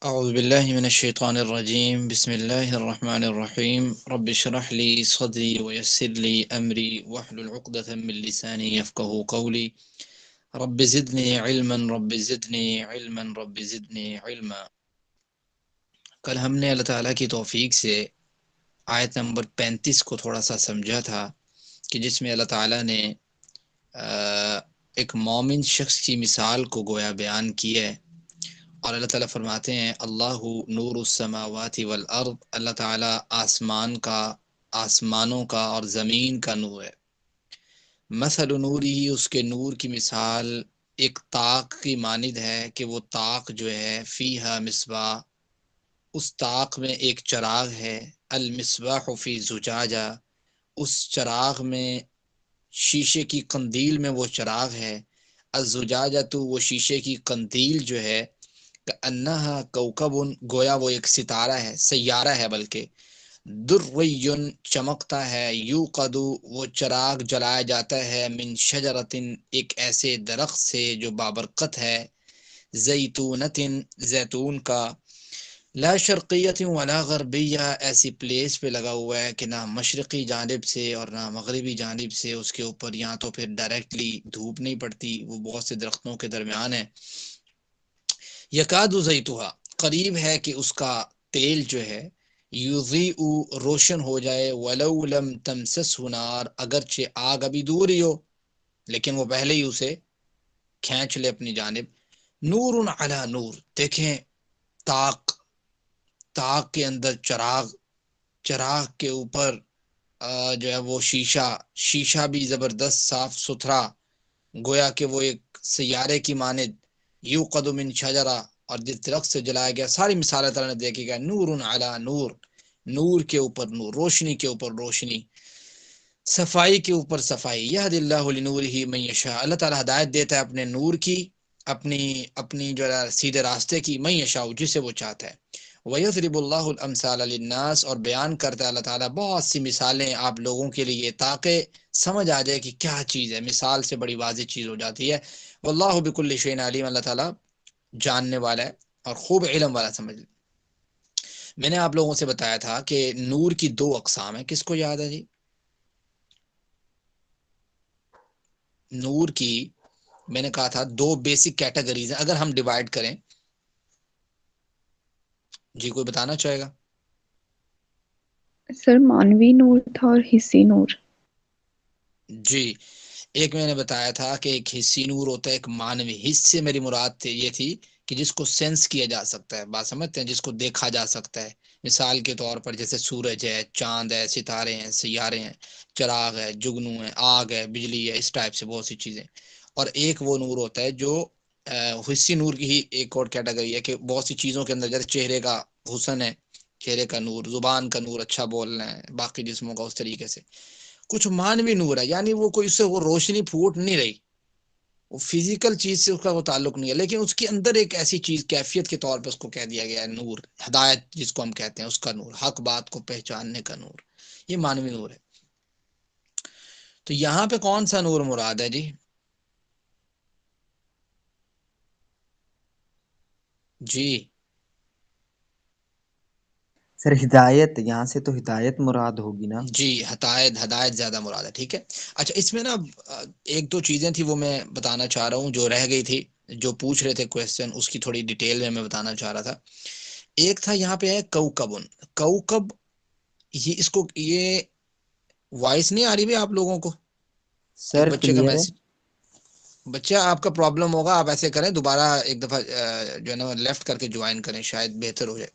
أعوذ بالله من الشيطان الرجيم بسم الله الرحمن الرحيم رب اشرح لي صدري ويسر لي أمري واحلل عقدة من لساني يفقه قولي رب زدني علما رب زدني علما رب زدني علما۔ کل ہم نے اللہ تعالیٰ کی توفیق سے آیت نمبر 35 کو تھوڑا سا سمجھا تھا کہ جس میں اللہ تعالیٰ نے ایک مومن شخص کی مثال کو گویا بیان کی ہے، اور اللہ تعالیٰ فرماتے ہیں اللہ نور السماوات والارض، اللہ تعالیٰ آسمانوں کا اور زمین کا نور ہے۔ مثل نوری، اس کے نور کی مثال ایک طاق کی مانند ہے کہ وہ طاق جو ہے فیہا مصباح، اس طاق میں ایک چراغ ہے، المصباح فی زجاجہ، اس چراغ میں شیشے کی قندیل میں وہ چراغ ہے، الزجاجہ تو وہ شیشے کی قندیل جو ہے، کأنہا کوکب، گویا وہ ایک ستارہ ہے، سیارہ ہے، بلکہ دریٌ چمکتا ہے، یوقد وہ چراغ جلایا جاتا ہے، من شجرۃ ایک ایسے درخت سے جو بابرکت ہے، زیتونۃ زیتون کا، لا شرقیۃ ولا غربیہ، ایسی پلیس پہ لگا ہوا ہے کہ نہ مشرقی جانب سے اور نہ مغربی جانب سے اس کے اوپر یہاں تو پھر ڈائریکٹلی دھوپ نہیں پڑتی، وہ بہت سے درختوں کے درمیان ہے۔ یکاد زیتها، قریب ہے کہ اس کا تیل جو ہے، یضیء روشن ہو جائے، ولو لم تمسسہ نار، اگرچہ آگ ابھی دور ہی ہو لیکن وہ پہلے ہی اسے کھینچ لے اپنی جانب۔ نور علی نور، دیکھیں طاق کے اندر چراغ کے اوپر جو ہے وہ شیشہ بھی زبردست صاف ستھرا، گویا کہ وہ ایک سیارے کی مانند، یوقد من شجرہ، اور جس درخت سے جلایا گیا، ساری مثالیں تعالیٰ نے دیکھی گا، نور علی نور، نور کے اوپر نور، روشنی کے اوپر روشنی، صفائی کے اوپر صفائی، یہد اللہ لنورہ من یشاء، اللہ تعالیٰ ہدایت دیتا ہے اپنے نور کی، اپنی جو ہے سیدھے راستے کی، من یشاء، جسے وہ چاہتا ہے، وَيَضْرِبُ اللَّهُ الْأَمْثَالَ لِلنَّاسِ، اور بیان کرتا ہے اللہ تعالیٰ بہت سی مثالیں آپ لوگوں کے لیے تاکہ سمجھ آ جائے کہ کیا چیز ہے، مثال سے بڑی واضح چیز ہو جاتی ہے۔ واللہ بکل شیء علیم، اللہ تعالیٰ جاننے والا ہے اور خوب علم والا سمجھ۔ میں نے آپ لوگوں سے بتایا تھا کہ نور کی دو اقسام ہیں، کس کو یاد ہے جی؟ نور کی میں نے کہا تھا دو بیسک کیٹیگریز ہیں، اگر ہم ڈیوائڈ کریں، جی کوئی بتانا چاہے گا؟ سر مانوی نور تھا اور حصی نور۔ جی، ایک میں نے بتایا تھا کہ ایک حصی نور ہوتا ہے، ایک مانوی۔ حص سے میری مراد یہ تھی کہ جس کو سینس کیا جا سکتا ہے، بات سمجھتے ہیں، جس کو دیکھا جا سکتا ہے، مثال کے طور پر جیسے سورج ہے، چاند ہے، ستارے ہیں، سیارے ہیں، چراغ ہے، جگنو ہے، آگ ہے، بجلی ہے، اس ٹائپ سے بہت سی چیزیں۔ اور ایک وہ نور ہوتا ہے جو حصی نور کی ہی ایک اور کیٹیگری ہے کہ بہت سی چیزوں کے اندر، جیسے چہرے کا حسن ہے، چہرے کا نور، زبان کا نور، اچھا بولنا ہے، باقی جسموں کا اس طریقے سے۔ کچھ مانوی نور ہے، یعنی وہ کوئی اس سے وہ روشنی پھوٹ نہیں رہی، وہ فزیکل چیز سے اس کا وہ تعلق نہیں ہے، لیکن اس کے اندر ایک ایسی چیز کیفیت کے طور پہ اس کو کہہ دیا گیا ہے نور، ہدایت جس کو ہم کہتے ہیں، اس کا نور، حق بات کو پہچاننے کا نور، یہ مانوی نور ہے۔ تو یہاں پہ کون سا نور مراد ہے جی؟ جی سر ہدایت، یہاں سے تو ہدایت مراد ہوگی نا؟ جی، ہدایت زیادہ مراد ہے، ٹھیک ہے۔ اچھا، اس میں نا ایک دو چیزیں تھی وہ میں بتانا چاہ رہا ہوں جو رہ گئی تھی، جو پوچھ رہے تھے کویسچن، اس کی تھوڑی ڈیٹیل میں بتانا چاہ رہا تھا۔ ایک تھا یہاں پہ ہے کوکبن، کوکب، یہ وائس نہیں آ رہی بھی آپ لوگوں کو؟ ایک سر بچے کا کلیئر ہے؟ میسج، بچہ آپ کا پرابلم ہوگا، آپ ایسے کریں دوبارہ ایک دفعہ جو ہے نا لیفٹ کر کے جوائن کریں، شاید بہتر ہو جائے۔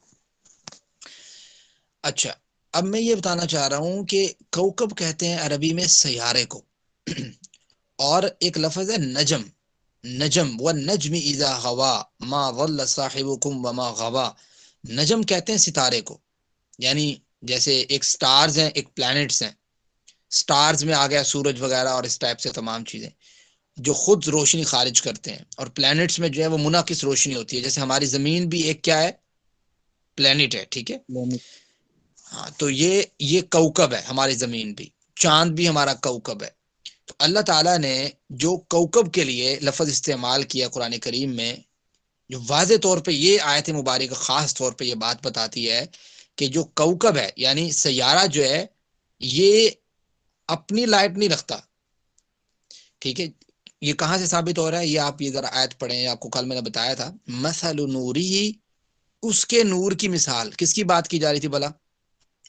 اچھا، اب میں یہ بتانا چاہ رہا ہوں کہ کوکب کہتے ہیں عربی میں سیارے کو، اور ایک لفظ ہے نجم، والنجم اذا غوا ما ضل صاحبكم وما غوا، نجم کہتے ہیں ستارے کو، یعنی جیسے ایک سٹارز ہیں، ایک پلانٹس ہیں، سٹارز میں آ گیا سورج وغیرہ اور اس ٹائپ سے تمام چیزیں جو خود روشنی خارج کرتے ہیں، اور پلانٹس میں جو ہے وہ منعکس روشنی ہوتی ہے، جیسے ہماری زمین بھی ایک کیا ہے، پلانٹ ہے، ٹھیک ہے۔ ہاں، تو یہ کوکب ہے ہماری زمین بھی، چاند بھی ہمارا کوکب ہے۔ اللہ تعالیٰ نے جو کوکب کے لیے لفظ استعمال کیا قرآن کریم میں، جو واضح طور پہ یہ آیت مبارکہ خاص طور پہ یہ بات بتاتی ہے کہ جو کوکب ہے یعنی سیارہ جو ہے یہ اپنی لائٹ نہیں رکھتا، ٹھیک ہے. یہ کہاں سے ثابت ہو رہا ہے؟ یہ آپ یہ ذرا آیت پڑھیں، آپ کو کل میں نے بتایا تھا، مثل نوری ہی، اس کے نور کی مثال. کس کی بات کی جا رہی تھی بلا؟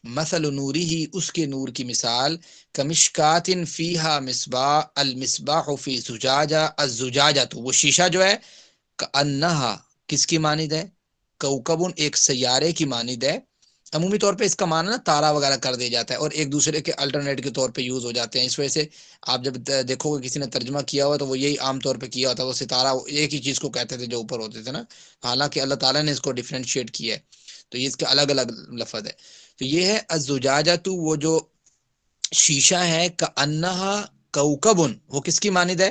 مثل نوری ہی، اس کے نور کی مثال، کمشکات فیہا مصباح، المصباح فی زجاجہ، الزجاجہ تو وہ شیشہ جو ہے، کأنہا کس کی مانند ہے؟ کوکبن ایک سیارے کی مانند ہے. عمومی طور پہ اس کا معنی نا تارا وغیرہ کر دیا جاتا ہے اور ایک دوسرے کے الٹرنیٹ کے طور پہ یوز ہو جاتے ہیں. اس وجہ سے آپ جب دیکھو گے کسی نے ترجمہ کیا ہوا تو وہ یہی عام طور پہ کیا ہوتا ہے، وہ ستارہ ایک ہی چیز کو کہتے تھے جو اوپر ہوتے تھے نا، حالانکہ اللہ تعالیٰ نے اس کو ڈیفرینشیٹ کیا ہے، تو یہ اس کے الگ الگ لفظ ہے. تو یہ ہے الزجاجہ، تو وہ جو شیشہ ہے، کأنہا کوکبن، وہ کس کی مانند ہے؟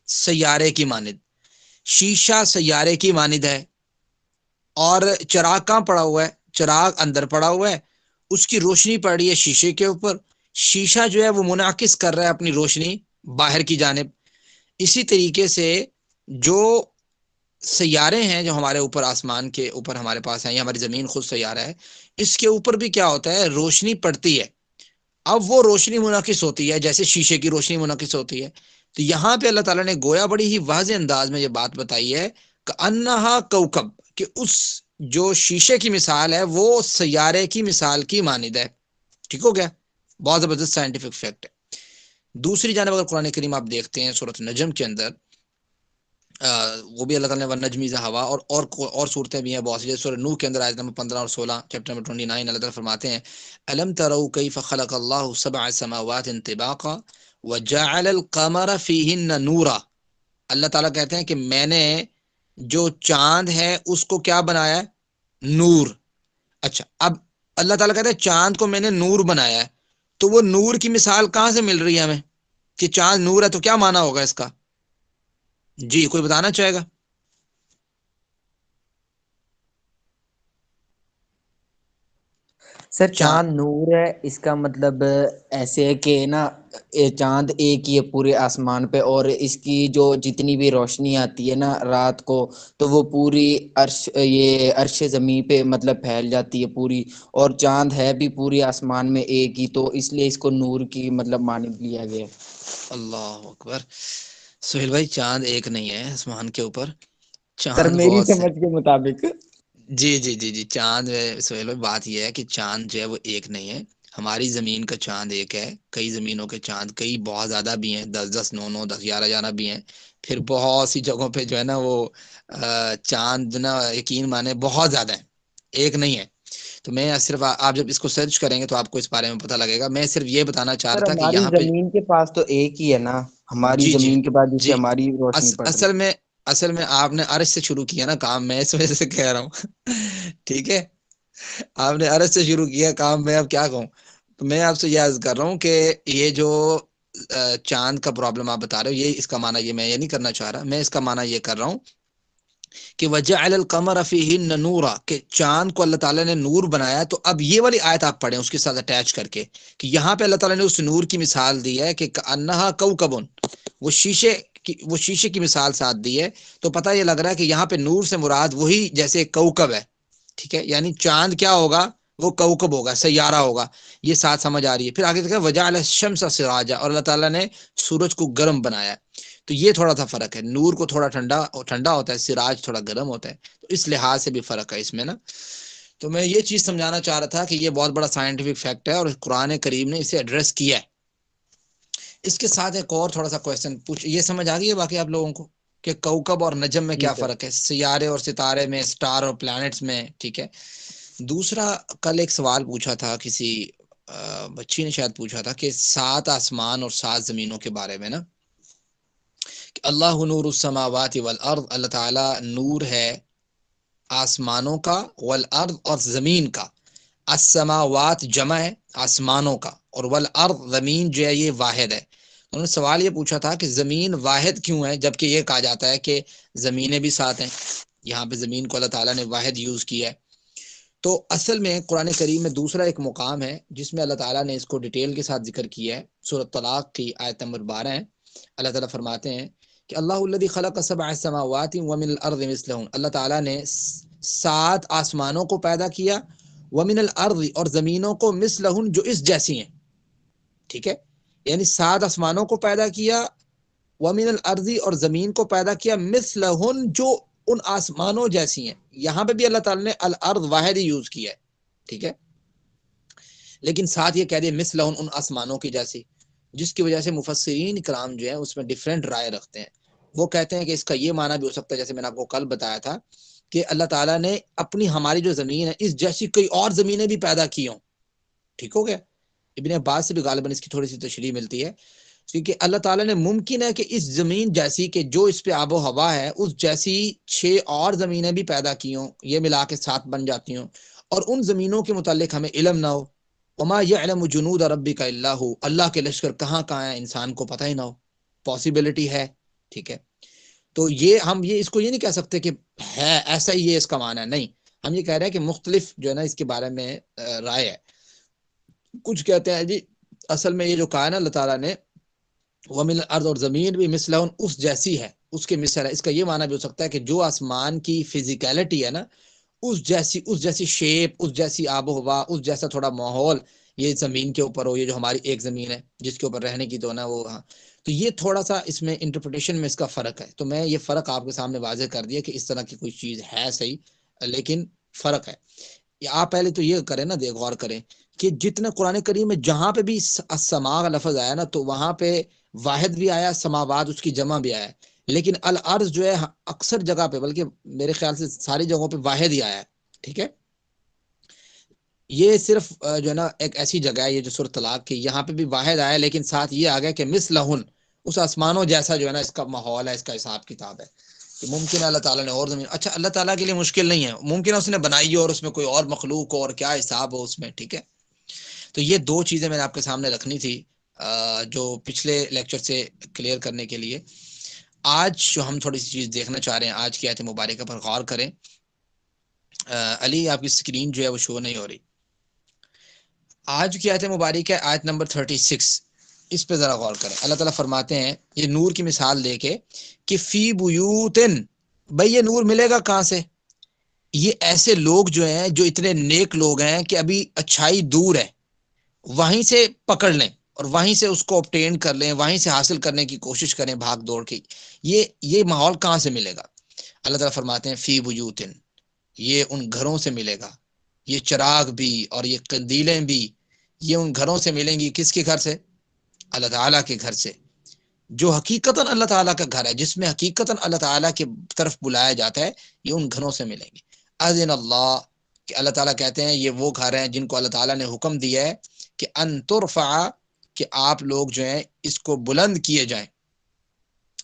سیارے کی مانند. شیشہ سیارے کی مانند ہے، اور چراغ کہاں پڑا ہوا ہے؟ چراغ اندر پڑا ہوا ہے، اس کی روشنی پڑ رہی ہے شیشے کے اوپر، شیشہ جو ہے وہ منعکس کر رہا ہے اپنی روشنی باہر کی جانب. اسی طریقے سے جو سیارے ہیں جو ہمارے اوپر آسمان کے اوپر ہمارے پاس ہیں، یا ہماری زمین خود سیارہ ہے، اس کے اوپر بھی کیا ہوتا ہے؟ روشنی پڑتی ہے. اب وہ روشنی منعکس ہوتی ہے جیسے شیشے کی روشنی منعکس ہوتی ہے. تو یہاں پہ اللہ تعالیٰ نے گویا بڑی ہی واضح انداز میں یہ بات بتائی ہے کہ انہا کوکب، کہ اس جو شیشے کی مثال ہے وہ سیارے کی مثال کی مانند ہے. ٹھیک ہو گیا؟ بہت زبردست سائنٹیفک فیکٹ ہے. دوسری جانب اگر قرآن کریم آپ دیکھتے ہیں سورۃ نجم کے اندر، وہ بھی اللہ تعالیٰ نے والنجم اذا ہوا، اور صورتیں بھی ہیں بہت سی، جیسے سورہ نوح کے اندر آیت نمبر 15 اور 16، چیپٹر نمبر 29، اللہ تعالیٰ فرماتے ہیں الم تروا کیف خلق اللہ سبع سماوات طباقا وجعل القمر فیہن نورا. اللہ تعالیٰ کہتے ہیں کہ میں نے جو چاند ہے اس کو کیا بنایا ہے؟ نور. اچھا، اب اللہ تعالیٰ کہتے ہیں چاند کو میں نے نور بنایا ہے، تو وہ نور کی مثال کہاں سے مل رہی ہے ہمیں کہ چاند نور ہے؟ تو کیا معنی ہوگا اس کا؟ جی کوئی بتانا چاہے گا؟ سر چاند چاند نور ہے، اس کا مطلب ایسے ہے کہ نا چاند ایک ہی ہے پورے آسمان پہ، اور اس کی جو جتنی بھی روشنی آتی ہے نا رات کو، تو وہ پوری عرش زمین پہ مطلب پھیل جاتی ہے پوری، اور چاند ہے بھی پوری آسمان میں ایک ہی، تو اس لیے اس کو نور کی مطلب مانند لیا گیا. اللہ اکبر. سہیل بھائی چاند ایک نہیں ہے آسمان کے اوپر، سر چاند میری بہت سے. سمجھ کے مطابق. جی جی جی جی، چاند سہیل بھائی بات یہ ہے کہ چاند جو ہے وہ ایک نہیں ہے. ہماری زمین کا چاند ایک ہے، کئی زمینوں کے چاند کئی بہت زیادہ بھی ہیں، 10 9 9 10 11 11 بھی ہیں. پھر بہت سی جگہوں پہ جو ہے نا وہ چاند نا یقین مانے بہت زیادہ ہے، ایک نہیں ہے. تو میں صرف آپ جب اس کو سرچ کریں گے تو آپ کو اس بارے میں پتہ لگے گا. میں صرف یہ بتانا چاہ سر رہا تھا کہ ہماری یہاں پہ زمین کے پاس تو ایک ہی ہے نا، ہماری جی جی زمین کے بعد جس سے جی، ہماری روشنی پڑ رہی. اصل میں آپ نے عرش سے شروع کیا نا کام، میں اس وجہ سے کہہ رہا ہوں ٹھیک ہے، آپ نے عرش سے شروع کیا کام، میں اب کیا کہوں. تو میں آپ سے یہ عرض کر رہا ہوں کہ یہ جو چاند کا پرابلم آپ بتا رہے ہو، یہ اس کا معنی یہ میں یہ نہیں کرنا چاہ رہا. میں اس کا معنی یہ کر رہا ہوں کہ وجعل القمر فیہن نورا، کہ چاند کو اللہ تعالیٰ نے نور بنایا. تو اب یہ والی آیت آپ پڑھیں اس کے ساتھ اٹیچ کر کے، کہ یہاں پہ اللہ تعالیٰ نے اس نور کی مثال دی ہے کہ انہا کوکبن، وہ شیشے کی مثال ساتھ دی ہے. تو پتہ یہ لگ رہا ہے کہ یہاں پہ نور سے مراد وہی جیسے کوکب ہے، ٹھیک ہے، یعنی چاند کیا ہوگا؟ وہ کوکب ہوگا، سیارہ ہوگا. یہ ساتھ سمجھ آ رہی ہے. پھر آگے دیکھیں وجعل الشمس سراجا، اور اللہ تعالیٰ نے سورج کو گرم بنایا. تو یہ تھوڑا سا فرق ہے، نور کو تھوڑا ٹھنڈا ہوتا ہے، سراج تھوڑا گرم ہوتا ہے. تو اس لحاظ سے بھی فرق ہے اس میں نا. تو میں یہ چیز سمجھانا چاہ رہا تھا کہ یہ بہت بڑا سائنٹیفک فیکٹ ہے اور قرآن کریم نے اسے ایڈریس کیا ہے. اس کے ساتھ ایک اور تھوڑا سا کویسچن پوچھ، یہ سمجھ آ گئی ہے باقی آپ لوگوں کو کہ کوکب اور نجم میں جی کیا سر. فرق ہے، سیارے اور ستارے میں، سٹار اور پلانٹس میں، ٹھیک ہے. دوسرا، کل ایک سوال پوچھا تھا کسی بچی نے شاید پوچھا تھا کہ 7 آسمان اور 7 زمینوں کے بارے میں نا، کہ اللہ نور السماوات والارض، اللہ تعالیٰ نور ہے آسمانوں کا، والارض اور زمین کا. السماوات جمع ہے آسمانوں کا، اور والارض زمین جو ہے یہ واحد ہے. انہوں نے سوال یہ پوچھا تھا کہ زمین واحد کیوں ہے جبکہ یہ کہا جاتا ہے کہ زمینیں بھی 7 ہیں. یہاں پہ زمین کو اللہ تعالیٰ نے واحد یوز کیا ہے. تو اصل میں قرآن کریم میں دوسرا ایک مقام ہے جس میں اللہ تعالیٰ نے اس کو ڈیٹیل کے ساتھ ذکر کیا ہے. سورۃ طلاق کی آیت نمبر 12 ہے. اللہ تعالیٰ فرماتے ہیں کہ اللہ الذی خلق سبع سماوات ومن الارض مثلہن، اللہ تعالیٰ نے 7 آسمانوں کو پیدا کیا، ومن الارض اور زمینوں کو مثلہن جو اس جیسی ہیں، ٹھیک ہے، یعنی 7 آسمانوں کو پیدا کیا، ومن الارض اور زمین کو پیدا کیا، مثلہن جو ان آسمانوں جیسی ہیں۔ یہاں پہ بھی اللہ تعالیٰ نے الارض واحد ہی یوز کیا ہے، ٹھیک ہے، لیکن ساتھ یہ کہہ دیا مثلہن ان آسمانوں کی جیسی، جس کی وجہ سے مفسرین کرام جو ہیں اس میں ڈیفرنٹ رائے رکھتے ہیں۔ وہ کہتے ہیں کہ اس کا یہ معنی بھی ہو سکتا ہے، جیسے میں نے آپ کو کل بتایا تھا کہ اللہ تعالیٰ نے اپنی ہماری جو زمین ہے اس جیسی کئی اور زمینیں بھی پیدا کی ہوں، ٹھیک ہو گیا۔ ابن عباس سے بھی غالباً اس کی تھوڑی سی تشریح ملتی ہے، کیونکہ اللہ تعالیٰ نے ممکن ہے کہ اس زمین جیسی کہ جو اس پہ آب و ہوا ہے اس جیسی 6 اور زمینیں بھی پیدا کی ہوں، یہ ملا کے 7 بن جاتی ہوں، اور ان زمینوں کے متعلق ہمیں علم نہ ہو۔ وما یعلم جنود ربک الا ہو، اللہ کے لشکر کہاں کہاں ہیں انسان کو پتہ ہی نہ ہو، پاسبلٹی ہے، ٹھیک ہے۔ تو یہ ہم اس کو یہ نہیں کہہ سکتے کہ ہے ایسا ہی ہے اس کا معنی ہے، نہیں، ہم یہ کہہ رہے ہیں کہ مختلف جو ہے نا اس کے بارے میں رائے ہے۔ کچھ کہتے ہیں جی اصل میں یہ جو کہا ہے نا اللہ تعالیٰ نے ومن الارض، اور زمین بھی مثلہن اس جیسی ہے، اس کے مثل ہے، اس کا یہ معنی بھی ہو سکتا ہے کہ جو آسمان کی فزیکلٹی ہے نا اس جیسی شیپ، اس جیسی آب و ہوا، اس جیسا تھوڑا ماحول یہ زمین کے اوپر ہو، یہ جو ہماری ایک زمین ہے جس کے اوپر رہنے کی تو نا وہ، ہاں، تو یہ تھوڑا سا اس میں انٹرپریٹیشن میں اس کا فرق ہے۔ تو میں یہ فرق آپ کے سامنے واضح کر دیا کہ اس طرح کی کوئی چیز ہے صحیح، لیکن فرق ہے۔ آپ پہلے تو یہ کریں نا، غور کریں کہ جتنے قرآن کریم میں جہاں پہ بھی السماء کا لفظ آیا نا تو وہاں پہ واحد بھی آیا، سماوات اس کی جمع بھی آیا، لیکن الارض جو ہے اکثر جگہ پہ، بلکہ میرے خیال سے ساری جگہوں پہ واحد ہی آیا ہے، ٹھیک ہے۔ یہ صرف جو ہے نا ایک ایسی جگہ ہے، یہ جو سورۃ طلاق کی، یہاں پہ بھی واحد آیا، لیکن ساتھ یہ آ گیا کہ مثلہن اس آسمانوں جیسا جو ہے نا اس کا ماحول ہے، اس کا حساب کتاب ہے کہ ممکن ہے اللہ تعالیٰ نے اور زمین، اچھا اللہ تعالیٰ کے لیے مشکل نہیں ہے، ممکن ہے اس نے بنائی ہو اور اس میں کوئی اور مخلوق ہو اور کیا حساب ہو اس میں، ٹھیک ہے۔ تو یہ 2 چیزیں میں نے آپ کے سامنے رکھنی تھی جو پچھلے لیکچر سے کلیئر کرنے کے لیے۔ آج جو ہم تھوڑی سی چیز دیکھنا چاہ رہے ہیں، آج کی آیت مبارکہ پر غور کریں۔ علی آپ کی سکرین جو ہے وہ شو نہیں ہو رہی۔ آج کی آیت مبارکہ ہے آیت نمبر 36، اس پہ ذرا غور کریں۔ اللہ تعالیٰ فرماتے ہیں یہ نور کی مثال دے کے کہ فی بیوتن، بھئی یہ نور ملے گا کہاں سے؟ یہ ایسے لوگ جو ہیں جو اتنے نیک لوگ ہیں کہ ابھی اچھائی دور ہے، وہیں سے پکڑ لیں اور وہیں سے اس کو obtain کر لیں، وہیں سے حاصل کرنے کی کوشش کریں بھاگ دوڑ کی۔ یہ ماحول کہاں سے ملے گا؟ اللہ تعالیٰ فرماتے ہیں فی بیوتن، یہ ان گھروں سے ملے گا، یہ چراغ بھی اور یہ قندیلیں بھی یہ ان گھروں سے ملیں گی۔ کس کے گھر سے؟ اللہ تعالیٰ کے گھر سے، جو حقیقتاً اللہ تعالیٰ کا گھر ہے، جس میں حقیقتاً اللہ تعالیٰ کی طرف بلایا جاتا ہے، یہ ان گھروں سے ملیں گے۔ اذن اللہ، کہ اللہ تعالیٰ کہتے ہیں یہ وہ گھر ہیں جن کو اللہ تعالیٰ نے حکم دیا ہے کہ ان ترفع، کہ آپ لوگ جو ہیں اس کو بلند کیے جائیں،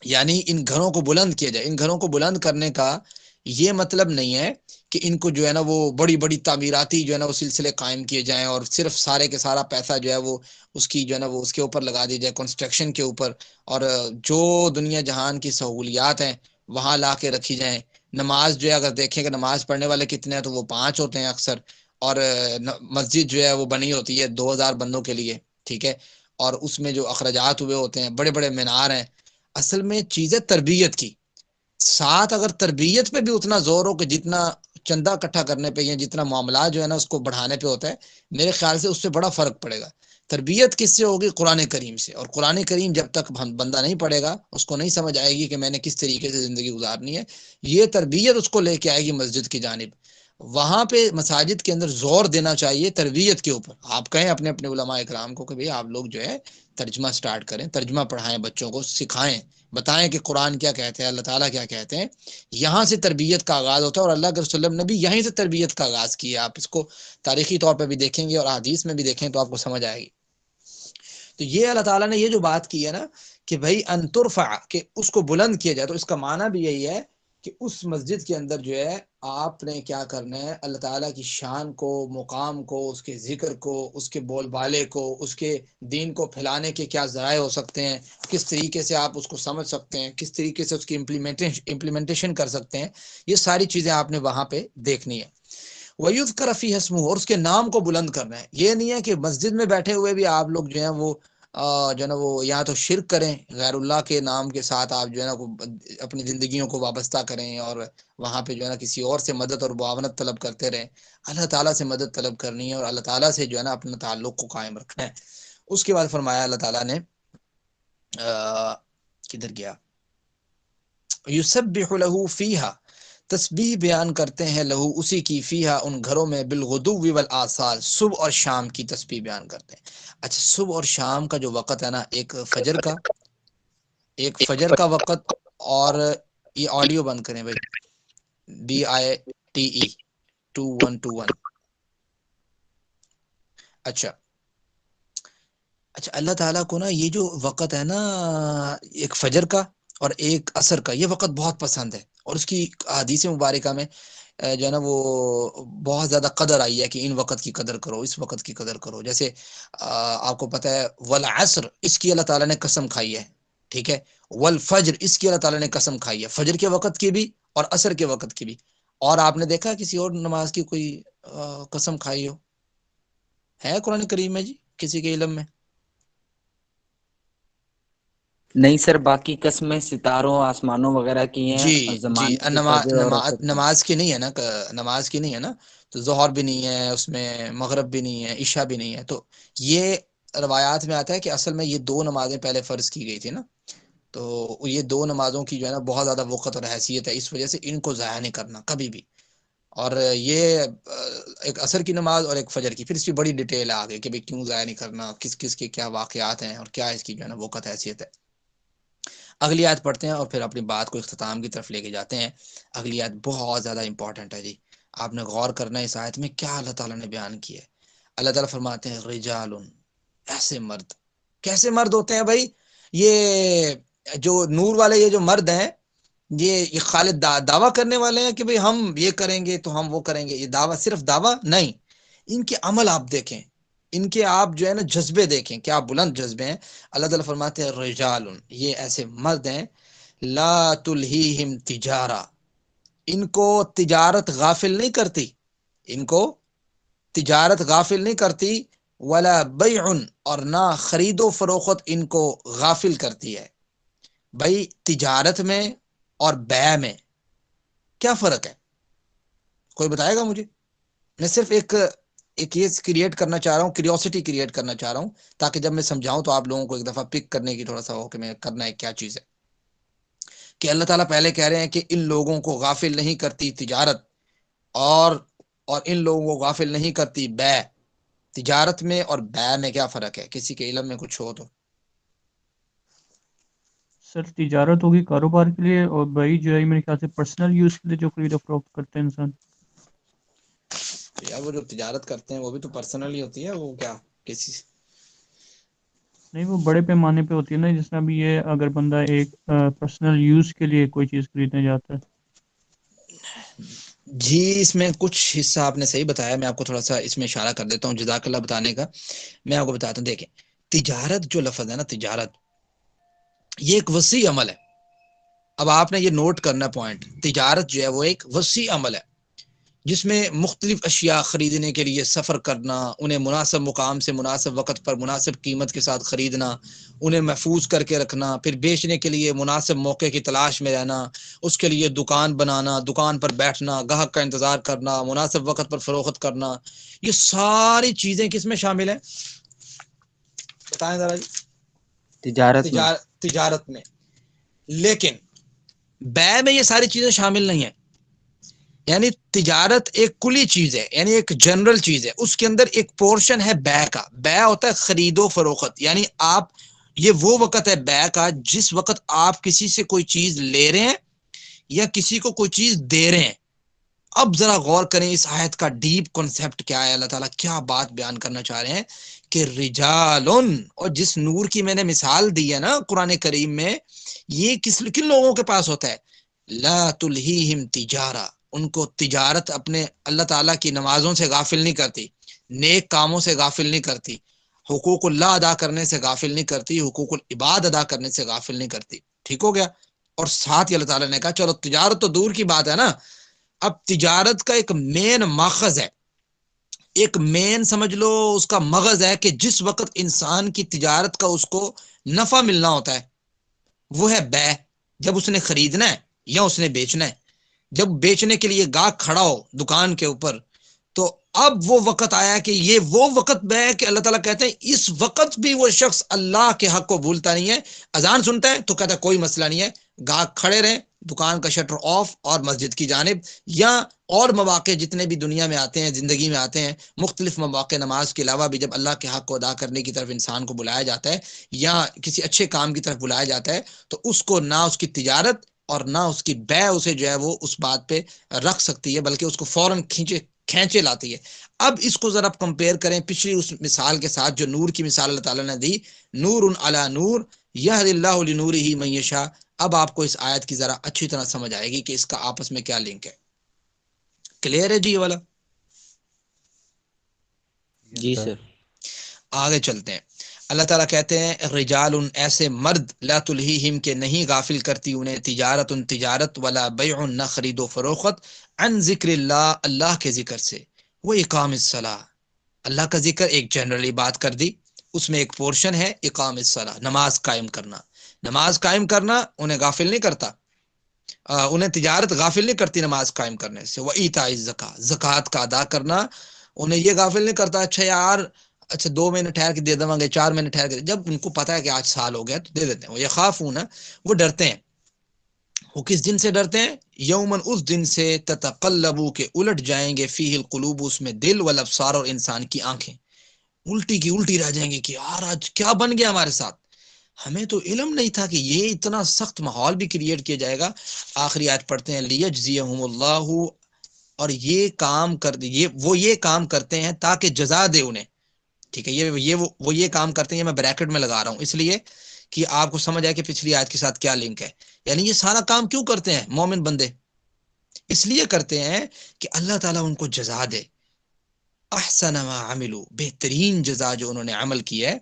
یعنی ان گھروں کو بلند کیا جائے۔ ان گھروں کو بلند کرنے کا یہ مطلب نہیں ہے کہ ان کو جو ہے نا وہ بڑی بڑی تعمیراتی جو ہے نا وہ سلسلے قائم کیے جائیں اور صرف سارے کے سارا پیسہ جو ہے وہ اس کی جو ہے نا وہ اس کے اوپر لگا دی جائے، کنسٹرکشن کے اوپر، اور جو دنیا جہان کی سہولیات ہیں وہاں لا کے رکھی جائیں۔ نماز جو ہے اگر دیکھیں کہ نماز پڑھنے والے کتنے ہیں تو وہ 5 ہوتے ہیں اکثر، اور مسجد جو ہے وہ بنی ہوتی ہے 2000 بندوں کے لیے، ٹھیک ہے، اور اس میں جو اخراجات ہوئے ہوتے ہیں، بڑے بڑے مینار ہیں۔ اصل میں چیز ہے تربیت کی، ساتھ اگر تربیت پہ بھی اتنا زور ہو کہ جتنا چندہ اکٹھا کرنے پہ یا جتنا معاملات جو ہے نا اس کو بڑھانے پہ ہوتا ہے، میرے خیال سے اس سے بڑا فرق پڑے گا۔ تربیت کس سے ہوگی؟ قرآن کریم سے، اور قرآن کریم جب تک بندہ نہیں پڑھے گا اس کو نہیں سمجھ آئے گی کہ میں نے کس طریقے سے زندگی گزارنی ہے۔ یہ تربیت اس کو لے کے آئے گی مسجد کی جانب۔ وہاں پہ مساجد کے اندر زور دینا چاہیے تربیت کے اوپر۔ آپ کہیں اپنے اپنے علماء اکرام کو کہ بھئی آپ لوگ جو ہے ترجمہ سٹارٹ کریں، ترجمہ پڑھائیں، بچوں کو سکھائیں، بتائیں کہ قرآن کیا کہتے ہیں، اللہ تعالیٰ کیا کہتے ہیں۔ یہاں سے تربیت کا آغاز ہوتا ہے، اور اللہ کے رسول نے بھی یہیں سے تربیت کا آغاز کیا۔ آپ اس کو تاریخی طور پہ بھی دیکھیں گے اور حدیث میں بھی دیکھیں تو آپ کو سمجھ آئے گی۔ تو یہ اللہ تعالیٰ نے یہ جو بات کی ہے نا کہ بھائی ان ترفع، کہ اس کو بلند کیا جائے، تو اس کا معنی بھی یہی ہے کہ اس مسجد کے اندر جو ہے آپ نے کیا کرنا ہے، اللہ تعالیٰ کی شان کو، مقام کو، اس کے ذکر کو، اس کے بول بالے کو، اس کے دین کو پھیلانے کے کیا ذرائع ہو سکتے ہیں، کس طریقے سے آپ اس کو سمجھ سکتے ہیں، کس طریقے سے اس کی امپلیمنٹیشن کر سکتے ہیں، یہ ساری چیزیں آپ نے وہاں پہ دیکھنی ہے۔ وَيُذْكَرَ فِيهِ اسْمُهُ، اور اس کے نام کو بلند کرنا ہے۔ یہ نہیں ہے کہ مسجد میں بیٹھے ہوئے بھی آپ لوگ جو ہیں وہ جو ہے نا وہ یا تو شرک کریں، غیر اللہ کے نام کے ساتھ آپ جو ہے نا اپنی زندگیوں کو وابستہ کریں اور وہاں پہ جو ہے نا کسی اور سے مدد اور معاونت طلب کرتے رہیں۔ اللہ تعالیٰ سے مدد طلب کرنی ہے اور اللہ تعالیٰ سے جو ہے نا اپنا تعلق کو قائم رکھنا ہے۔ اس کے بعد فرمایا اللہ تعالیٰ نے کدھر گیا، یسبح لہ فیہا، تسبیح بیان کرتے ہیں لہو اسی کی، فیہا ان گھروں میں، بالغدو والآصال، صبح اور شام کی تسبیح بیان کرتے ہیں۔ اچھا صبح اور شام کا جو وقت ہے نا، ایک فجر کا وقت، اور یہ آڈیو بند کریں بھائی، DITE 2121۔ اچھا اللہ تعالیٰ کو نا یہ جو وقت ہے نا، ایک فجر کا اور ایک عصر کا، یہ وقت بہت پسند ہے، اور اس کی حدیث مبارکہ میں جو ہے نا وہ بہت زیادہ قدر آئی ہے کہ ان وقت کی قدر کرو، اس وقت کی قدر کرو۔ جیسے آپ کو پتہ ہے والعصر، اس کی اللہ تعالیٰ نے قسم کھائی ہے، ٹھیک ہے، والفجر، اس کی اللہ تعالیٰ نے قسم کھائی ہے، فجر کے وقت کی بھی اور عصر کے وقت کی بھی۔ اور آپ نے دیکھا کسی اور نماز کی کوئی قسم کھائی ہو؟ ہے قرآن کریم میں جی کسی کے علم میں؟ نہیں سر، باقی قسمیں ستاروں آسمانوں وغیرہ کی ہیں، جی زمانے کی فجر اور عصر کی۔ نماز کی نہیں ہے نا، نماز کی نہیں ہے نا، تو ظہر بھی نہیں ہے اس میں، مغرب بھی نہیں ہے، عشاء بھی نہیں ہے۔ تو یہ روایات میں آتا ہے کہ اصل میں یہ دو نمازیں پہلے فرض کی گئی تھی نا، تو یہ دو نمازوں کی جو ہے نا بہت زیادہ وقت اور حیثیت ہے، اس وجہ سے ان کو ضائع نہیں کرنا کبھی بھی۔ اور یہ ایک عصر کی نماز اور ایک فجر کی، پھر اس کی بڑی ڈیٹیل ہے آگے کہ بھئی کیوں ضائع نہیں کرنا، کس کس کے کیا واقعات ہیں اور کیا اس کی جو ہے نا وقت حیثیت ہے۔ اگلی آیت پڑھتے ہیں اور پھر اپنی بات کو اختتام کی طرف لے کے جاتے ہیں۔ اگلی آیت بہت زیادہ امپورٹنٹ ہے جی، آپ نے غور کرنا ہے اس آیت میں کیا اللہ تعالیٰ نے بیان کیا ہے۔ اللہ تعالیٰ فرماتے ہیں رجال، ایسے مرد، کیسے مرد ہوتے ہیں بھائی؟ یہ جو نور والے یہ جو مرد ہیں، یہ خالد دعویٰ کرنے والے ہیں کہ بھئی ہم یہ کریں گے تو ہم وہ کریں گے، یہ دعویٰ صرف دعویٰ نہیں، ان کے عمل آپ دیکھیں، ان کے آپ جو ہے نا جذبے دیکھیں، کیا بلند جذبے ہیں۔ اللہ تعالیٰ فرماتے ہیں رجال، یہ ایسے مرد ہیں، لا تلہیہم تجارہ، ان کو تجارت غافل نہیں کرتی، ان کو تجارت غافل نہیں کرتی، ولا بیع، اور نہ خرید و فروخت ان کو غافل کرتی ہے۔ بھائی تجارت میں اور بیع میں کیا فرق ہے؟ کوئی بتائے گا مجھے؟ میں صرف ایک یہ کریٹ کرنا چاہ رہا ہوں، کیوریوسٹی کریٹ کرنا چاہ رہا ہوں، تاکہ جب میں سمجھاؤں تو آپ لوگوں کو ایک دفعہ پک کرنے کی تھوڑا سا ہو کہ میں کرنا ہے کیا چیز ہے۔ کہ اللہ تعالیٰ پہلے کہہ رہے ہیں کہ ان لوگوں کو غافل نہیں کرتی تجارت، اور ان لوگوں کو غافل نہیں کرتی بیع۔ تجارت میں اور بیع میں کیا فرق ہے؟ کسی کے علم میں کچھ ہو تو؟ سر تجارت ہوگی کاروبار کے لیے، اور بھائی جو ہے میرے خیال سے پرسنل یوز کے لیے جو خرید و فروخت کرتے ہیں انسان۔ یار وہ جو تجارت کرتے ہیں وہ بھی تو پرسنل ہی ہوتی ہے، وہ کیا کسی نہیں وہ بڑے پیمانے پہ ہوتی ہے نا، جس طرح بھی یہ اگر بندہ ایک پرسنل یوز کے لیے کوئی چیز خریدنے جاتا ہے۔ جی اس میں کچھ حصہ آپ نے صحیح بتایا، میں آپ کو تھوڑا سا اس میں اشارہ کر دیتا ہوں، جزاک اللہ بتانے کا۔ میں آپ کو بتاتا ہوں، دیکھیں تجارت جو لفظ ہے نا، تجارت یہ ایک وسیع عمل ہے۔ اب آپ نے یہ نوٹ کرنا پوائنٹ، تجارت جو ہے وہ ایک وسیع عمل ہے جس میں مختلف اشیاء خریدنے کے لیے سفر کرنا، انہیں مناسب مقام سے مناسب وقت پر مناسب قیمت کے ساتھ خریدنا، انہیں محفوظ کر کے رکھنا، پھر بیچنے کے لیے مناسب موقع کی تلاش میں رہنا، اس کے لیے دکان بنانا، دکان پر بیٹھنا، گاہک کا انتظار کرنا، مناسب وقت پر فروخت کرنا، یہ ساری چیزیں کس میں شامل ہیں؟ بتائیں ذرا جی۔ تجارت میں۔ لیکن بیع میں یہ ساری چیزیں شامل نہیں ہیں، یعنی تجارت ایک کلی چیز ہے، یعنی ایک جنرل چیز ہے، اس کے اندر ایک پورشن ہے بیع کا۔ بیع ہوتا ہے خرید و فروخت، یعنی آپ یہ وہ وقت ہے بیع کا جس وقت آپ کسی سے کوئی چیز لے رہے ہیں یا کسی کو کوئی چیز دے رہے ہیں۔ اب ذرا غور کریں اس آیت کا ڈیپ کنسپٹ کیا ہے، اللہ تعالیٰ کیا بات بیان کرنا چاہ رہے ہیں کہ رجالن، اور جس نور کی میں نے مثال دی ہے نا قرآن کریم میں، یہ کن لوگوں کے پاس ہوتا ہے؟ لا تلہیہم تجارہ، ان کو تجارت اپنے اللہ تعالیٰ کی نمازوں سے غافل نہیں کرتی، نیک کاموں سے غافل نہیں کرتی، حقوق اللہ ادا کرنے سے غافل نہیں کرتی، حقوق العباد ادا کرنے سے غافل نہیں کرتی۔ ٹھیک ہو گیا؟ اور ساتھ ہی اللہ تعالیٰ نے کہا چلو تجارت تو دور کی بات ہے نا، اب تجارت کا ایک مین ماخذ ہے، ایک مین سمجھ لو اس کا مغز ہے کہ جس وقت انسان کی تجارت کا اس کو نفع ملنا ہوتا ہے وہ ہے بے، جب اس نے خریدنا ہے یا اس نے بیچنا ہے، جب بیچنے کے لیے گاہک کھڑا ہو دکان کے اوپر، تو اب وہ وقت آیا کہ یہ وہ وقت ہے کہ اللہ تعالیٰ کہتے ہیں اس وقت بھی وہ شخص اللہ کے حق کو بھولتا نہیں ہے، اذان سنتا ہے تو کہتا ہے کوئی مسئلہ نہیں ہے، گاہک کھڑے رہیں، دکان کا شٹر آف اور مسجد کی جانب، یا اور مواقع جتنے بھی دنیا میں آتے ہیں، زندگی میں آتے ہیں، مختلف مواقع نماز کے علاوہ بھی جب اللہ کے حق کو ادا کرنے کی طرف انسان کو بلایا جاتا ہے یا کسی اچھے کام کی طرف بلایا جاتا ہے، تو اس کو نہ اس کی تجارت اور نہ اس کی بے اسے جو ہے وہ اس بات پہ رکھ سکتی ہے، بلکہ اس کو فوراً کھینچے لاتی ہے۔ اب اس کو ذرا کمپیئر کریں پچھلی اس مثال کے ساتھ جو نور کی مثال اللہ تعالیٰ نے دی، نور علی نور یہدی اللہ لنورہ من یشاء۔ اب آپ کو اس آیت کی ذرا اچھی طرح سمجھ آئے گی کہ اس کا آپس میں کیا لنک ہے۔ کلیئر ہے جی یہ والا؟ جی سر۔ آگے چلتے ہیں۔ اللہ تعالیٰ کہتے ہیں رجال، ایسے مرد، لا تلہیہم کے نہیں غافل کرتی انہیں تجارت تجارت، ولا بیع نہ خرید و فروخت، عن ذکر اللہ اللہ کے ذکر سے، وہ اقام الصلاۃ، اللہ کا ذکر ایک جنرلی بات کر دی، اس میں ایک پورشن ہے اقام الصلاۃ، نماز قائم کرنا۔ نماز قائم کرنا انہیں غافل نہیں کرتا، انہیں تجارت غافل نہیں کرتی نماز قائم کرنے سے۔ وایتاء الزکوٰۃ، زکوٰۃ کا ادا کرنا انہیں یہ غافل نہیں کرتا، اچھا یار اچھا 2 مہینے ٹھہر کے دے دیں گے، 4 مہینے ٹھہر کے، جب ان کو پتا ہے کہ آج سال ہو گیا تو دے دیتے ہیں۔ وہ یخافون، وہ ڈرتے ہیں۔ وہ کس دن سے ڈرتے ہیں؟ یومن، اس دن سے، تتقلب کے الٹ جائیں گے، فیہ القلوب، اس میں دل، والابصار اور انسان کی آنکھیں الٹی کی الٹی رہ جائیں گے کہ یار آج کیا بن گیا ہمارے ساتھ، ہمیں تو علم نہیں تھا کہ یہ اتنا سخت ماحول بھی کریٹ کیا جائے گا۔ آخری آیت پڑھتے ہیں لیجزیہم اللہ، اور یہ کام کر یہ کام کرتے ہیں تاکہ جزا دے انہیں، ٹھیک ہے، وہ یہ کام کرتے ہیں، میں بریکٹ میں لگا رہا ہوں اس لیے کہ آپ کو سمجھ آئے کہ پچھلی آیت کے ساتھ کیا لنک ہے۔ یعنی یہ سارا کام کیوں کرتے ہیں مومن بندے؟ اس لیے کرتے ہیں کہ اللہ تعالیٰ ان کو جزا دے، احسن ما عملو، بہترین جزا جو انہوں نے عمل کیا ہے،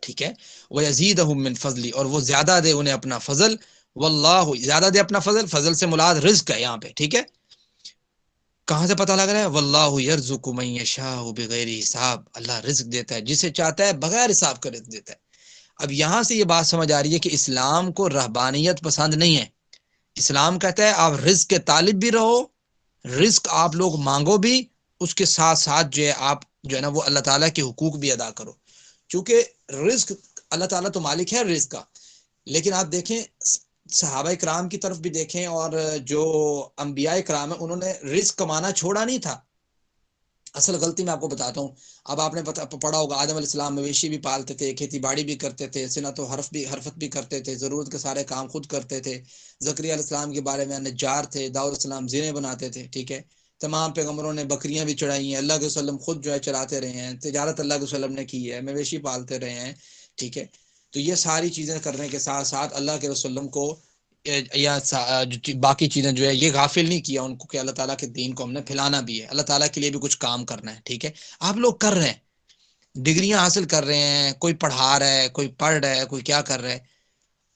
ٹھیک ہے، وَيَزِيدَهُم مِّن فَضْلِ، اور وہ زیادہ دے انہیں اپنا فضل، واللہ، زیادہ دے اپنا فضل، فضل سے مراد رزق ہے یہاں پہ، ٹھیک ہے، کہاں سے پتہ لگ رہا ہے؟ واللہ یرزق من یشاء بغیر حساب، اللہ رزق دیتا ہے جسے چاہتا ہے بغیر حساب کا رزق دیتا ہے۔ اب یہاں سے یہ بات سمجھ آ رہی ہے کہ اسلام کو رہبانیت پسند نہیں ہے، اسلام کہتا ہے آپ رزق کے طالب بھی رہو، رزق آپ لوگ مانگو بھی، اس کے ساتھ ساتھ جو ہے آپ جو ہے نا وہ اللہ تعالیٰ کے حقوق بھی ادا کرو، چونکہ رزق اللہ تعالیٰ تو مالک ہے رزق کا، لیکن آپ دیکھیں صحابہ کرام کی طرف بھی دیکھیں اور جو انبیاء کرام ہیں انہوں نے رزق کمانا چھوڑا نہیں تھا۔ اصل غلطی میں آپ کو بتاتا ہوں، اب آپ نے پڑھا ہوگا آدم علیہ السلام مویشی بھی پالتے تھے، کھیتی باڑی بھی کرتے تھے، صنعت و حرفت بھی کرتے تھے، ضرورت کے سارے کام خود کرتے تھے۔ زکریا علیہ السلام کے بارے میں نجار تھے، داؤد علیہ السلام زینے بناتے تھے، ٹھیک ہے، تمام پیغمبروں نے بکریاں بھی چڑھائی ہیں، اللہ کے وسلم خود جو ہے چلاتے رہے ہیں، تجارت اللہ کے وسلم نے کی ہے، مویشی پالتے رہے ہیں، ٹھیک ہے۔ تو یہ ساری چیزیں کرنے کے ساتھ ساتھ اللہ کے وسلم کو یا باقی چیزیں جو ہے یہ غافل نہیں کیا ان کو کہ اللہ تعالیٰ کے دین کو ہم نے پھیلانا بھی ہے، اللہ تعالیٰ کے لیے بھی کچھ کام کرنا ہے، ٹھیک ہے۔ آپ لوگ کر رہے ہیں، ڈگریاں حاصل کر رہے ہیں، کوئی پڑھا رہا ہے، کوئی پڑھ رہا ہے، کوئی کیا کر رہا ہے،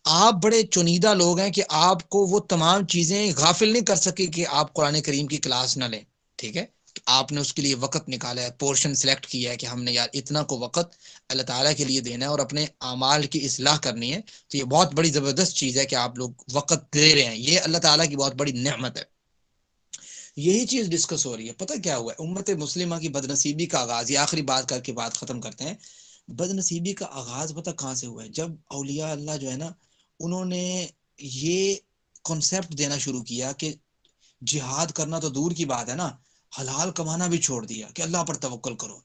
آپ بڑے چنیدہ لوگ ہیں کہ آپ کو وہ تمام چیزیں غافل نہیں کر سکے کہ آپ قرآن کریم کی کلاس نہ لیں، ٹھیک ہے، آپ نے اس کے لیے وقت نکالا ہے، پورشن سلیکٹ کیا ہے کہ ہم نے یار اتنا کو وقت اللہ تعالیٰ کے لیے دینا ہے اور اپنے اعمال کی اصلاح کرنی ہے، تو یہ بہت بڑی زبردست چیز ہے کہ آپ لوگ وقت دے رہے ہیں، یہ اللہ تعالیٰ کی بہت بڑی نعمت ہے۔ یہی چیز ڈسکس ہو رہی ہے، پتہ کیا ہوا ہے؟ امت مسلمہ کی بدنصیبی کا آغاز، یہ آخری بات کر کے بات ختم کرتے ہیں، بدنصیبی کا آغاز پتہ کہاں سے ہوا ہے؟ جب اولیاء اللہ جو ہے نا انہوں نے یہ کنسیپٹ دینا شروع کیا کہ جہاد کرنا تو دور کی بات ہے نا، حلال کمانا بھی چھوڑ دیا کہ اللہ پر توکل کرو،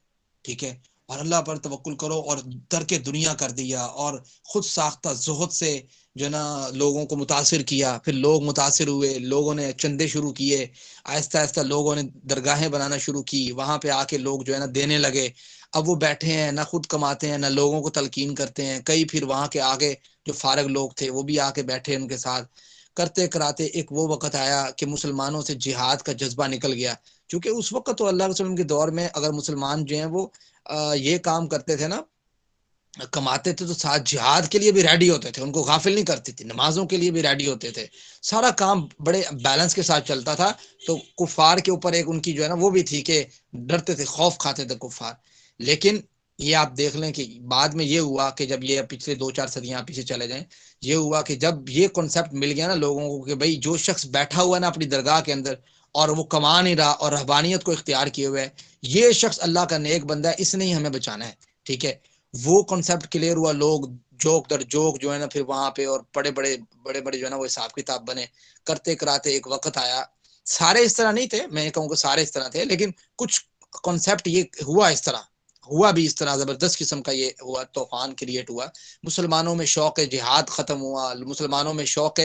ٹھیک ہے، اور اللہ پر توکل کرو اور ترک دنیا کر دیا، اور خود ساختہ زہد سے جو ہے نا لوگوں کو متاثر کیا، پھر لوگ متاثر ہوئے، لوگوں نے چندے شروع کیے، آہستہ آہستہ لوگوں نے درگاہیں بنانا شروع کی، وہاں پہ آ کے لوگ جو ہے نا دینے لگے، اب وہ بیٹھے ہیں نہ خود کماتے ہیں نہ لوگوں کو تلقین کرتے ہیں، کئی پھر وہاں کے آگے جو فارغ لوگ تھے وہ بھی آ کے بیٹھے ان کے ساتھ کرتے کراتے، ایک وہ وقت آیا کہ مسلمانوں سے جہاد کا جذبہ نکل گیا، کیونکہ اس وقت تو اللہ کے وسلم کے دور میں اگر مسلمان جو ہیں وہ یہ کام کرتے تھے نا کماتے تھے تو ساتھ جہاد کے لیے بھی ریڈی ہوتے تھے، ان کو غافل نہیں کرتی تھی، نمازوں کے لیے بھی ریڈی ہوتے تھے، سارا کام بڑے بیلنس کے ساتھ چلتا تھا. تو کفار کے اوپر ایک ان کی جو ہے نا وہ بھی تھی کہ ڈرتے تھے، خوف کھاتے تھے کفار. لیکن یہ آپ دیکھ لیں کہ بعد میں یہ ہوا کہ جب یہ پچھلے 2-4 صدیاں پیچھے چلے جائیں، یہ ہوا کہ جب یہ کنسپٹ مل گیا نا لوگوں کو کہ بھائی جو شخص بیٹھا ہوا نا اپنی درگاہ کے اندر اور وہ کما نہیں رہا اور رہبانیت کو اختیار کیے ہوئے ہے، یہ شخص اللہ کا نیک بندہ ہے، اس نے ہی ہمیں بچانا ہے. ٹھیک ہے، وہ کنسپٹ کلیئر ہوا، لوگ جوک در جوک جو ہے نا پھر وہاں پہ اور بڑے بڑے جو ہے نا وہ حساب کتاب بنے کرتے کراتے. ایک وقت آیا، سارے اس طرح نہیں تھے، میں کہوں کہ سارے اس طرح تھے، لیکن کچھ کنسپٹ یہ ہوا اس طرح، ہوا بھی اس طرح، زبردست قسم کا یہ ہوا، طوفان کریٹ ہوا. مسلمانوں میں شوق جہاد ختم ہوا، مسلمانوں میں شوق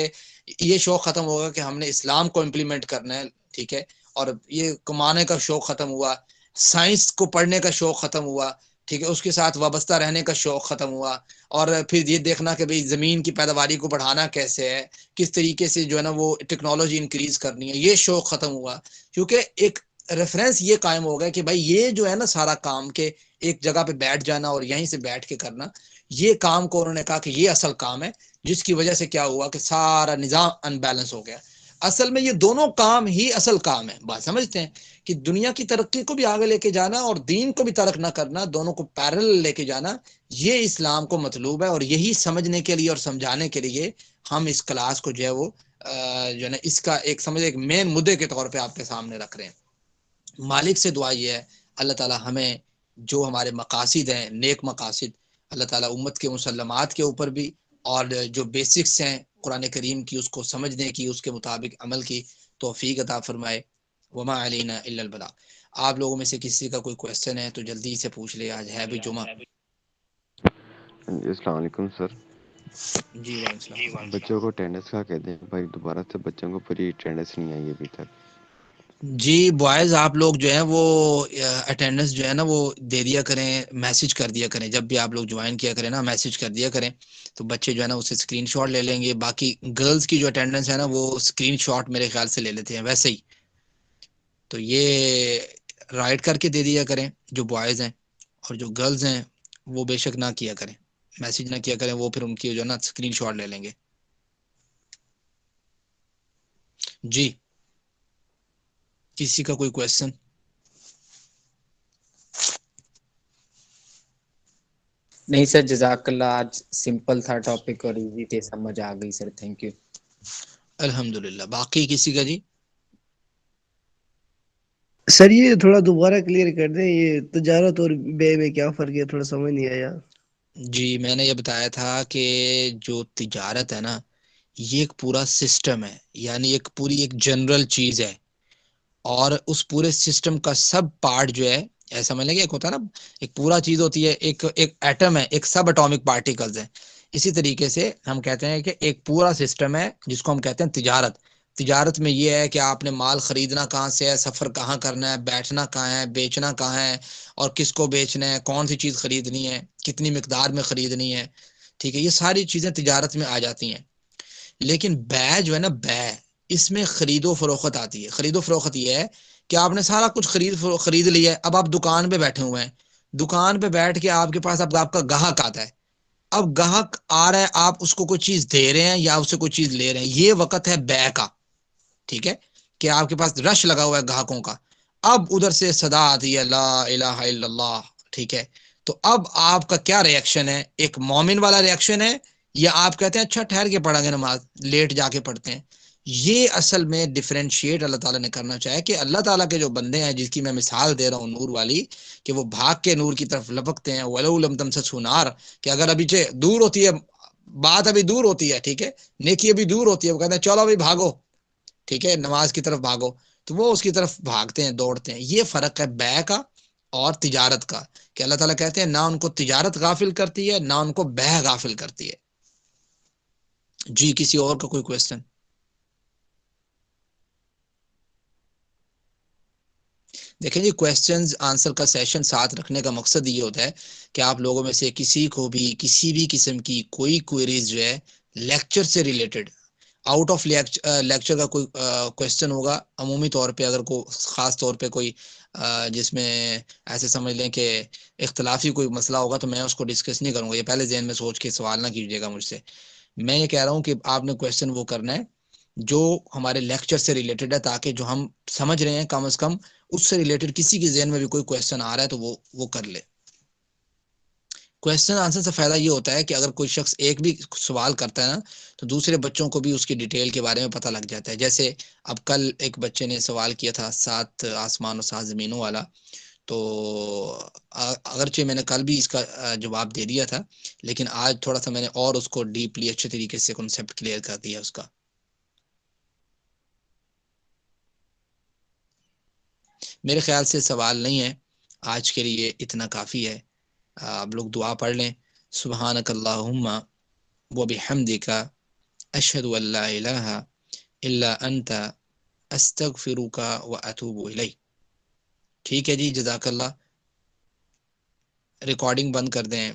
یہ شوق ختم ہوگا کہ ہم نے اسلام کو امپلیمنٹ کرنا ہے. ٹھیک ہے، اور یہ کمانے کا شوق ختم ہوا، سائنس کو پڑھنے کا شوق ختم ہوا. ٹھیک ہے، اس کے ساتھ وابستہ رہنے کا شوق ختم ہوا، اور پھر یہ دیکھنا کہ بھئی زمین کی پیداواری کو بڑھانا کیسے ہے، کس طریقے سے جو ہے نا وہ ٹیکنالوجی انکریز کرنی ہے، یہ شوق ختم ہوا. کیونکہ ایک ریفرنس یہ قائم ہو گیا کہ بھائی یہ جو ہے نا سارا کام کے ایک جگہ پہ بیٹھ جانا اور یہیں سے بیٹھ کے کرنا، یہ کام کو انہوں نے کہا کہ یہ اصل کام ہے، جس کی وجہ سے کیا ہوا کہ سارا نظام ان بیلنس ہو گیا. اصل میں یہ دونوں کام ہی اصل کام ہے. بات سمجھتے ہیں کہ دنیا کی ترقی کو بھی آگے لے کے جانا اور دین کو بھی ترک نہ کرنا، دونوں کو پیرل لے کے جانا، یہ اسلام کو مطلوب ہے. اور یہی سمجھنے کے لیے اور سمجھانے کے لیے ہم اس کلاس کو جو ہے وہ جو ہے نا اس کا ایک سمجھ ایک مین مدعے کے طور پہ آپ کے سامنے رکھ رہے ہیں. مالک سے دعا یہ ہے اللہ تعالی ہمیں جو ہمارے مقاصد ہیں، نیک مقاصد، اللہ تعالیٰ امت کے مسلمات کے اوپر بھی، اور جو بیسکس ہیں قرآن کریم کی اس کو سمجھنے کی، اس کے مطابق عمل کی توفیق عطا فرمائے. وما علینا الا البلاغ. آپ لوگوں میں سے کسی کا کوئی کویسچن ہے تو جلدی سے پوچھ لے، آج ہے بھی جمعہ. السلام علیکم سر. جی وعلیکم السلام. بچوں کو اٹینڈنس کا کہتے ہیں بھائی، دوبارہ سے بچوں کو پوری اٹینڈنس نہیں آئی ابھی تک. جی بوائز آپ لوگ جو ہیں وہ اٹینڈنس جو ہے نا وہ دے دیا کریں، میسج کر دیا کریں، جب بھی آپ لوگ جوائن کیا کریں نا میسج کر دیا کریں تو بچے جو ہے نا اسے اسکرین شاٹ لے لیں گے. باقی گرلز کی جو اٹینڈنس ہے نا وہ اسکرین شاٹ میرے خیال سے لے لیتے ہیں ویسے ہی، تو یہ رائٹ کر کے دے دیا کریں جو بوائز ہیں، اور جو گرلز ہیں وہ بے شک نہ کیا کریں، میسج نہ کیا کریں، وہ پھر ان کی جو ہے نا اسکرین شاٹ لے لیں گے. جی کسی کا کوئی کویسچن؟ نہیں سر، جزاک اللہ، آج سمپل تھا ٹاپک اور ایزی تھے، سمجھ آ گئی سر، تھینک یو. الحمدللہ. باقی کسی کا؟ جی سر یہ تھوڑا دوبارہ کلیئر کر دیں، یہ تجارت اور بے میں کیا فرق ہے، تھوڑا سمجھ نہیں آیا. جی میں نے یہ بتایا تھا کہ جو تجارت ہے نا یہ ایک پورا سسٹم ہے، یعنی ایک پوری ایک جنرل چیز ہے، اور اس پورے سسٹم کا سب پارٹ جو ہے، ایسا سمجھ لیں کہ ایک ہوتا ہے نا ایک پورا چیز ہوتی ہے، ایک ایٹم ہے، ایک سب اٹامک پارٹیکلز ہیں. اسی طریقے سے ہم کہتے ہیں کہ ایک پورا سسٹم ہے جس کو ہم کہتے ہیں تجارت. تجارت میں یہ ہے کہ آپ نے مال خریدنا کہاں سے ہے، سفر کہاں کرنا ہے، بیٹھنا کہاں ہے، بیچنا کہاں ہے، اور کس کو بیچنا ہے، کون سی چیز خریدنی ہے، کتنی مقدار میں خریدنی ہے. ٹھیک ہے، یہ ساری چیزیں تجارت میں آ جاتی ہیں. لیکن بے جو ہے نا بے، اس میں خرید و فروخت آتی ہے. خرید و فروخت یہ ہے کہ آپ نے سارا کچھ خرید لیا ہے، اب آپ دکان پہ بیٹھے ہوئے ہیں، دکان پہ بیٹھ کے آپ کے پاس اب آپ کا گاہک آتا ہے. اب گاہک آ رہا ہے، آپ اس کو کوئی چیز دے رہے ہیں یا اسے کوئی چیز لے رہے ہیں، یہ وقت ہے بے کا. ٹھیک ہے، کہ آپ کے پاس رش لگا ہوا ہے گاہکوں کا. اب ادھر سے صدا آتی ہے لا الہ الا اللہ. ٹھیک ہے، تو اب آپ کا کیا ریئیکشن ہے؟ ایک مومن والا ریئیکشن ہے، یا آپ کہتے ہیں اچھا ٹھہر کے پڑھیں گے نماز، لیٹ جا کے پڑھتے ہیں؟ یہ اصل میں ڈیفرینشیٹ اللہ تعالیٰ نے کرنا چاہے کہ اللہ تعالیٰ کے جو بندے ہیں جس کی میں مثال دے رہا ہوں نور والی، کہ وہ بھاگ کے نور کی طرف لپکتے ہیں، وَلَوْ لَمْ تَمْسَسْهُ نَارٌ، کہ اگر ابھی دور ہوتی ہے بات، ابھی دور ہوتی ہے، ٹھیک ہے، نیکی ابھی دور ہوتی ہے، وہ کہتے ہیں چلو ابھی بھاگو، ٹھیک ہے، نماز کی طرف بھاگو، تو وہ اس کی طرف بھاگتے ہیں، دوڑتے ہیں. یہ فرق ہے بے کا اور تجارت کا، کہ اللہ تعالیٰ کہتے ہیں نہ ان کو تجارت غافل کرتی ہے، نہ ان کو بے غافل کرتی ہے. جی کسی اور کا کوئی کویسچن؟ دیکھیں جی، کویسچنز آنسر کا سیشن ساتھ رکھنے کا مقصد یہ ہوتا ہے کہ آپ لوگوں میں سے کسی کو بھی کسی بھی قسم کی کوئی کوئریز جو ہے لیکچر سے ریلیٹڈ، آؤٹ آف لیکچر کا کوئی کویسچن ہوگا، عمومی طور پہ اگر کوئی خاص طور پہ کوئی جس میں ایسے سمجھ لیں کہ اختلافی کوئی مسئلہ ہوگا تو میں اس کو ڈسکس نہیں کروں گا. یہ پہلے ذہن میں سوچ کے سوال نہ کیجیے گا مجھ سے. میں یہ کہہ رہا ہوں کہ آپ نے کویشچن وہ کرنا ہے جو ہمارے لیکچر سے ریلیٹڈ ہے، تاکہ جو ہم سمجھ رہے ہیں کم از کم اس سے ریلیٹڈ کسی کے ذہن میں بھی کوئی کویشچن آ رہا ہے تو وہ کر لے. کویشچن آنسر سے فائدہ یہ ہوتا ہے کہ اگر کوئی شخص ایک بھی سوال کرتا ہے نا تو دوسرے بچوں کو بھی اس کی ڈیٹیل کے بارے میں پتہ لگ جاتا ہے. جیسے اب کل ایک بچے نے سوال کیا تھا 7 آسمان و 7 زمینوں والا، تو اگرچہ میں نے کل بھی اس کا جواب دے دیا تھا، لیکن آج تھوڑا سا میں نے اور اس کو ڈیپلی اچھے طریقے سے کنسیپٹ کلیئر کر دیا اس کا. میرے خیال سے سوال نہیں ہے، آج کے لیے اتنا کافی ہے. آپ لوگ دعا پڑھ لیں. سبحانک اللہم و بحمدک اشہد ان لا الہ الا انت استغفرک و اتوب الیک. ٹھیک ہے جی، جزاک اللہ. ریکارڈنگ بند کر دیں.